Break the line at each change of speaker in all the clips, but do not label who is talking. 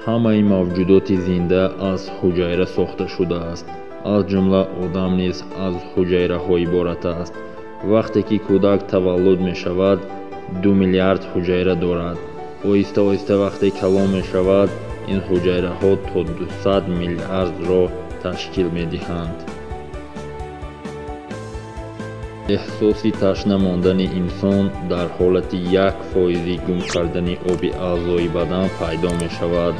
ҳамаи мавҷудоти зинда аз ҳуҷайра сохта шудааст, аз ҷумла одам низ аз ҳуҷайраҳо иборат аст. вақте ки кӯдак таваллуд мешавад, 2 миллиард ҳуҷайра дорад. оҳиста оҳиста вақте калон мешавад, ин ҳуҷайраҳо то 200 миллиардро ташкил медиҳанд. эҳсоси ташна мондани инсон дар ҳолати 1% гум кардани оби аъзои бадан пайдо мешавад.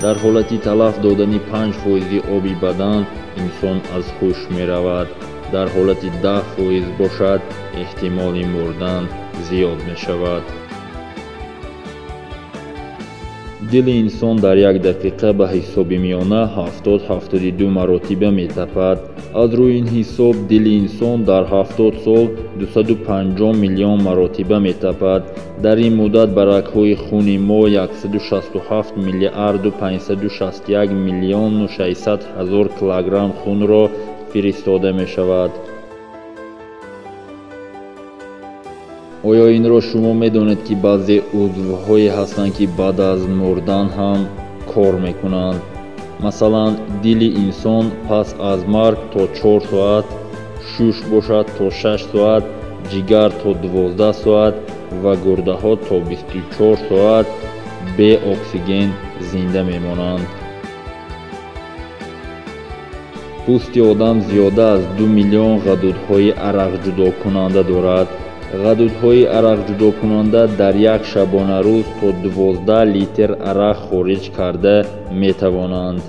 дар ҳолати талаф додани 5% оби бадан инсон аз ҳуш меравад. дар ҳолати 10% бошад, эҳтимоли мурдан зиёд мешавад. дили инсон дар як дақиқа ба ҳисоби миёна 70-72 маротиба метапад. аз рӯи ин ҳисоб дили инсон дар 70 сол 250 миллион маротиба метапад. дар ин муддат ба рагҳои хуни мо 167 миллиарду 561 миллиону 600 ҳазор килограмм хунро фиристода мешавад. оё инро шумо медонед ки баъзе узвҳое ҳастанд ки баъд аз мурдан ҳам кор мекунанд? масалан, дили инсон пас аз марг то 4 соат, шуш бошад то 6 соат, ҷигар то 12 соат ва гурдаҳо то 24 соат бе оксиген зинда мемонанд. пӯсти одам зиёда аз 2 миллион ғадудҳои арақҷудокунанда дорад. ғадудҳои арақҷудокунанда дар як шабонарӯз то 12 литр арақ хориҷ карда метавонанд.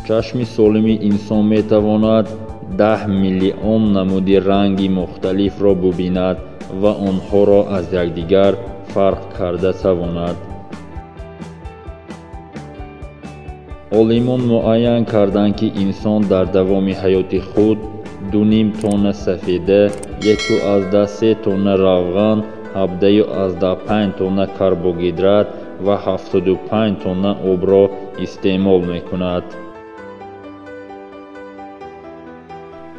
чашми солими инсон метавонад 10 миллион намуди ранги мухталифро бубинад ва онҳоро аз якдигар фарқ карда тавонад. олимон муайян карданд ки инсон дар давоми ҳаёти худ 2,5 тонна сафеда, 1,3 тонна равған, 17,5 тонна карбогидрат ва 75 тонна обро истеъмол мекунад.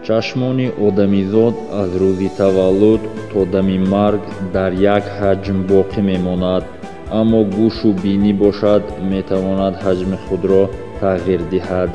чашмони одамизод аз рӯзи таваллуд то дами марг дар як ҳаҷм боқӣ мемонад, аммо гӯшу бинӣ бошад метавонад ҳаҷми худро тағйир диҳад.